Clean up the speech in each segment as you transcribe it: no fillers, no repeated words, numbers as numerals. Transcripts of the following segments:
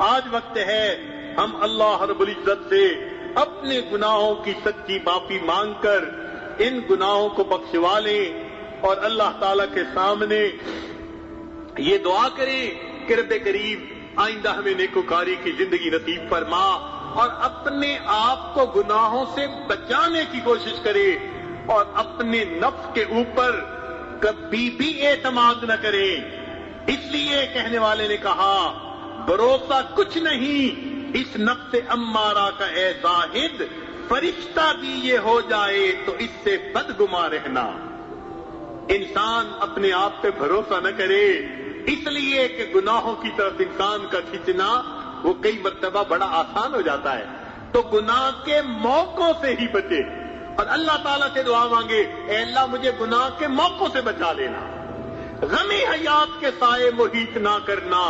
آج وقت ہے ہم اللہ رب العزت سے اپنے گناہوں کی سچی معافی مانگ کر ان گناہوں کو بخشوا لیں اور اللہ تعالیٰ کے سامنے یہ دعا کریں کہ رب کریم آئندہ ہمیں نیکوکاری کی زندگی نصیب فرما، اور اپنے آپ کو گناہوں سے بچانے کی کوشش کرے اور اپنے نفس کے اوپر کبھی بھی اعتماد نہ کرے۔ اس لیے کہنے والے نے کہا بھروسہ کچھ نہیں اس نفس امارہ کا اے زاہد، فرشتہ بھی یہ ہو جائے تو اس سے بدگما رہنا۔ انسان اپنے آپ پہ بھروسہ نہ کرے، اس لیے کہ گناہوں کی طرف انسان کا کھینچنا وہ کئی مرتبہ بڑا آسان ہو جاتا ہے، تو گناہ کے موقعوں سے ہی بچے اور اللہ تعالیٰ سے دعا مانگے اے اللہ مجھے گناہ کے موقعوں سے بچا لینا، غم حیات کے سائے محیط نہ کرنا،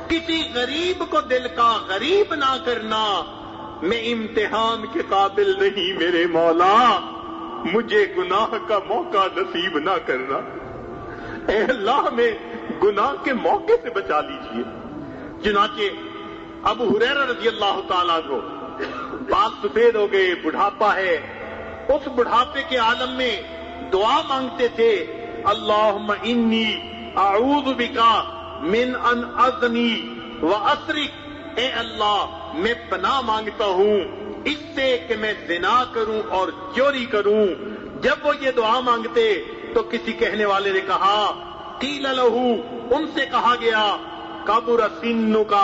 کسی غریب کو دل کا غریب نہ کرنا، میں امتحان کے قابل نہیں میرے مولا، مجھے گناہ کا موقع نصیب نہ کرنا، اے اللہ میں گناہ کے موقع سے بچا لیجئے۔ چنانچہ ابو ہریرہ رضی اللہ تعالیٰ عنہ بال سفید ہو گئے، بڑھاپا ہے، اس بڑھاپے کے عالم میں دعا مانگتے تھے اللہم انی اعوذ بکا من ان ازنی واسرک، اے اللہ میں پناہ مانگتا ہوں اس سے کہ میں زنا کروں اور چوری کروں۔ جب وہ یہ دعا مانگتے تو کسی کہنے والے نے کہا قیل لہو، ان سے کہا گیا کبر سنک،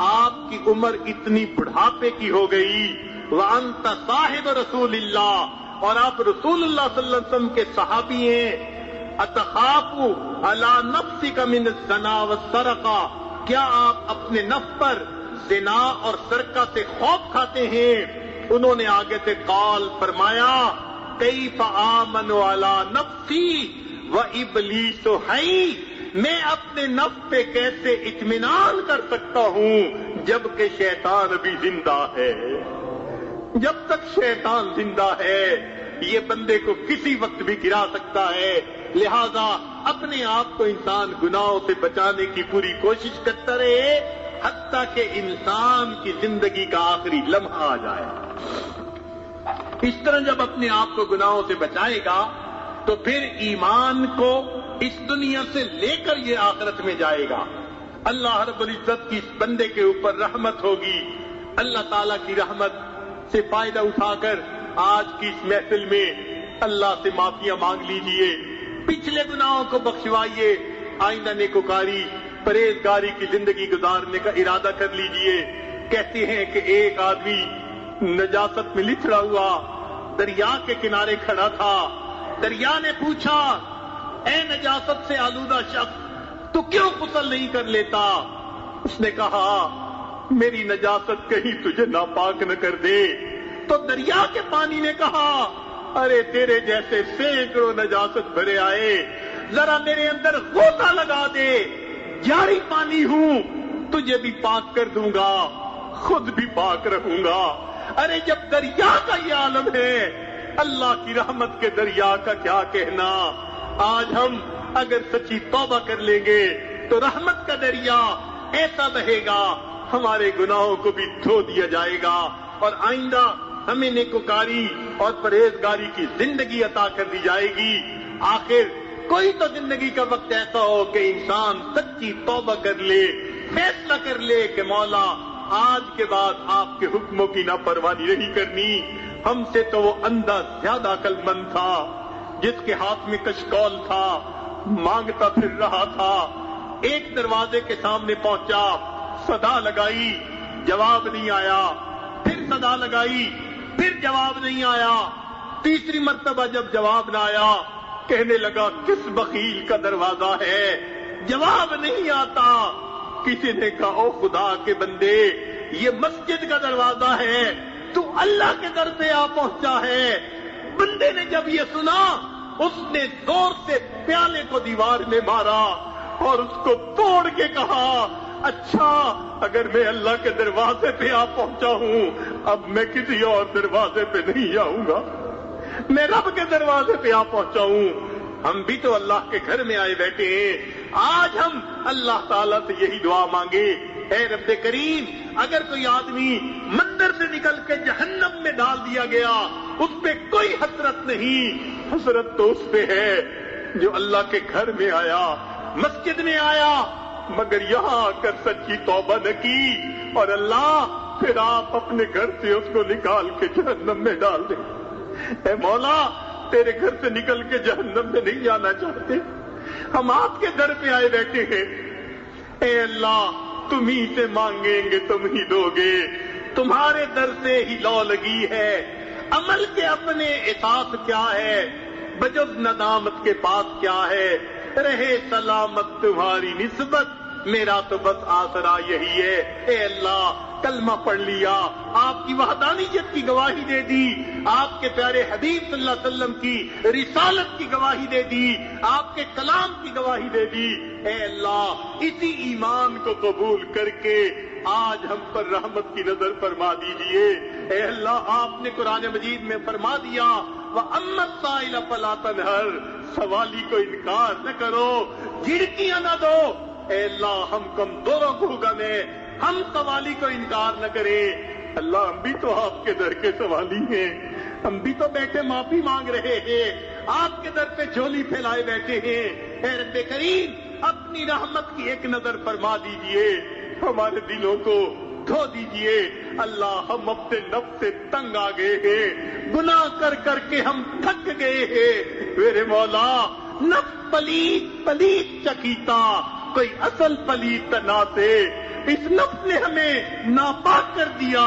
آپ کی عمر اتنی بڑھاپے کی ہو گئی، وانت صاحب رسول اللہ، اور آپ رسول اللہ صلی اللہ علیہ وسلم کے صحابی ہیں، اتخاف علی نفسک من الزنا والسرقہ، کیا آپ اپنے نفس پر زنا اور سرقہ سے خوف کھاتے ہیں؟ انہوں نے آگے سے قال فرمایا کیف آمن علی نفسی وابلیس حی، میں اپنے نفس پہ کیسے اطمینان کر سکتا ہوں جبکہ شیطان ابھی زندہ ہے۔ جب تک شیطان زندہ ہے یہ بندے کو کسی وقت بھی گرا سکتا ہے، لہذا اپنے آپ کو انسان گناہوں سے بچانے کی پوری کوشش کرتا رہے حتیٰ کہ انسان کی زندگی کا آخری لمحہ آ جائے۔ اس طرح جب اپنے آپ کو گناہوں سے بچائے گا تو پھر ایمان کو اس دنیا سے لے کر یہ آخرت میں جائے گا، اللہ رب العزت کی اس بندے کے اوپر رحمت ہوگی۔ اللہ تعالیٰ کی رحمت سے فائدہ اٹھا کر آج کی اس محفل میں اللہ سے معافیاں مانگ لیجئے، پچھلے گناہوں کو بخشوائیے، آئندہ نیکوکاری پرہیزگاری کی زندگی گزارنے کا ارادہ کر لیجئے۔ کہتے ہیں کہ ایک آدمی نجاست میں لتھڑا ہوا دریا کے کنارے کھڑا تھا، دریا نے پوچھا اے نجاست سے آلودہ شخص تو کیوں غسل نہیں کر لیتا؟ اس نے کہا میری نجاست کہیں تجھے ناپاک نہ کر دے۔ تو دریا کے پانی نے کہا ارے تیرے جیسے سینکڑوں نجاست بھرے آئے، ذرا میرے اندر غوطہ لگا دے، جاری پانی ہوں، تجھے بھی پاک کر دوں گا، خود بھی پاک رہوں گا۔ ارے جب دریا کا یہ عالم ہے اللہ کی رحمت کے دریا کا کیا کہنا؟ آج ہم اگر سچی توبہ کر لیں گے تو رحمت کا دریا ایسا بہے گا ہمارے گناہوں کو بھی دھو دیا جائے گا، اور آئندہ ہمیں نیکوکاری اور پرہیزگاری کی زندگی عطا کر دی جائے گی۔ آخر کوئی تو زندگی کا وقت ایسا ہو کہ انسان سچی توبہ کر لے، فیصلہ کر لے کہ مولا آج کے بعد آپ کے حکموں کی نافرمانی نہیں کرنی۔ ہم سے تو وہ اندھا زیادہ عقل مند تھا جس کے ہاتھ میں کشکول تھا، مانگتا پھر رہا تھا، ایک دروازے کے سامنے پہنچا، صدا لگائی، جواب نہیں آیا، پھر صدا لگائی، پھر جواب نہیں آیا، تیسری مرتبہ جب جواب نہ آیا کہنے لگا کس بخیل کا دروازہ ہے، جواب نہیں آتا۔ کسی نے کہا او خدا کے بندے یہ مسجد کا دروازہ ہے، تو اللہ کے در پہ آ پہنچا ہے۔ بندے نے جب یہ سنا اس نے زور سے پیالے کو دیوار میں مارا اور اس کو توڑ کے کہا اچھا اگر میں اللہ کے دروازے پہ آ پہنچا ہوں اب میں کسی اور دروازے پہ نہیں آؤں گا، میں رب کے دروازے پہ آ پہنچا ہوں۔ ہم بھی تو اللہ کے گھر میں آئے بیٹھے ہیں، آج ہم اللہ تعالیٰ سے یہی دعا مانگے اے رب کریم، اگر کوئی آدمی مندر سے نکل کے جہنم میں ڈال دیا گیا، اس پہ کوئی حسرت نہیں، حسرت تو اس پہ ہے جو اللہ کے گھر میں آیا، مسجد میں آیا، مگر یہاں آ کر سچی توبہ نہ کی، اور اللہ پھر آپ اپنے گھر سے اس کو نکال کے جہنم میں ڈال دیں۔ اے مولا، تیرے گھر سے نکل کے جہنم میں نہیں جانا چاہتے، ہم آپ کے در پہ آئے بیٹھے ہیں۔ اے اللہ، تم ہی سے مانگیں گے تم ہی دو گے، تمہارے در سے ہی لو لگی ہے، عمل کے اپنے احساس کیا ہے، بجز ندامت کے پاس کیا ہے، رہے سلامت تمہاری نسبت، میرا تو بس آسرا یہی ہے۔ اے اللہ، کلمہ پڑھ لیا، آپ کی وحدانیت کی گواہی دے دی، آپ کے پیارے حبیب صلی اللہ علیہ وسلم کی رسالت کی گواہی دے دی، آپ کے کلام کی گواہی دے دی۔ اے اللہ، اسی ایمان کو قبول کر کے آج ہم پر رحمت کی نظر فرما دیجئے۔ اے اللہ، آپ نے قرآن مجید میں فرما دیا، وَأَمَّا السَّائِلَ فَلَا تَنْهَرْ، سوالی کو انکار نہ کرو، جھڑکیاں نہ دو۔ اے اللہ، ہم کمزوروں کو حکم ہے، ہم سوالی کو انکار نہ کریں۔ اللہ، ہم بھی تو آپ کے در کے سوالی ہیں، ہم بھی تو بیٹھے معافی مانگ رہے ہیں، آپ کے در پہ جھولی پھیلائے بیٹھے ہیں۔ اے رب کریم، اپنی رحمت کی ایک نظر فرما دیجئے، ہمارے دلوں کو دھو دیجئے۔ اللہ، ہم اپنے نفس سے تنگ آ گئے ہیں، گناہ کر کر کے ہم تھک گئے ہیں۔ میرے مولا، نفس پلیت پلیت چکیتا، کوئی اصل پلیت نہ سے، اس نفس نے ہمیں ناپاک کر دیا،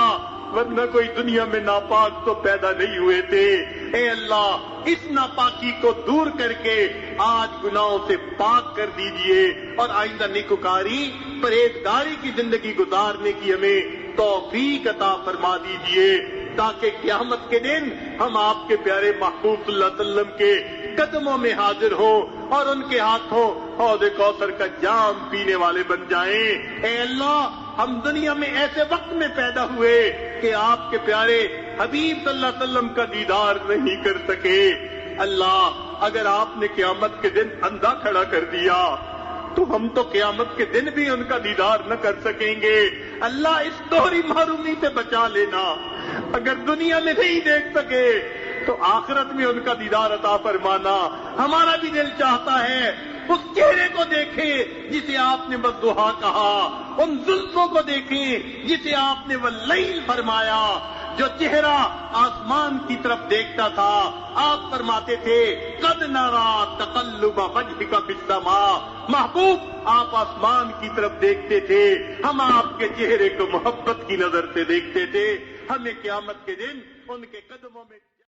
ورنہ کوئی دنیا میں ناپاک تو پیدا نہیں ہوئے تھے۔ اے اللہ، اس ناپاکی کو دور کر کے آج گناہوں سے پاک کر دیجئے، اور آئندہ نیکوکاری پرہیزگاری کی زندگی گزارنے کی ہمیں توفیق عطا فرما دیجئے، تاکہ قیامت کے دن ہم آپ کے پیارے محبوب صلی اللہ علیہ وسلم کے قدموں میں حاضر ہوں اور ان کے ہاتھوں حوض کوثر کا جام پینے والے بن جائیں۔ اے اللہ، ہم دنیا میں ایسے وقت میں پیدا ہوئے کہ آپ کے پیارے حبیب صلی اللہ علیہ وسلم کا دیدار نہیں کر سکے۔ اللہ، اگر آپ نے قیامت کے دن اندھا کھڑا کر دیا تو ہم تو قیامت کے دن بھی ان کا دیدار نہ کر سکیں گے۔ اللہ، اس دوہری محرومی سے بچا لینا، اگر دنیا میں نہیں دیکھ سکے تو آخرت میں ان کا دیدار عطا فرمانا۔ ہمارا بھی دل چاہتا ہے اس چہرے کو دیکھیں جسے آپ نے والضحیٰ کہا، ان زلفوں کو دیکھیں جسے آپ نے واللیل فرمایا، جو چہرہ آسمان کی طرف دیکھتا تھا۔ آپ فرماتے تھے، قد نرى تقلب وجهك في السماء، محبوب آپ آسمان کی طرف دیکھتے تھے، ہم آپ کے چہرے کو محبت کی نظر سے دیکھتے تھے۔ ہمیں قیامت کے دن ان کے قدموں میں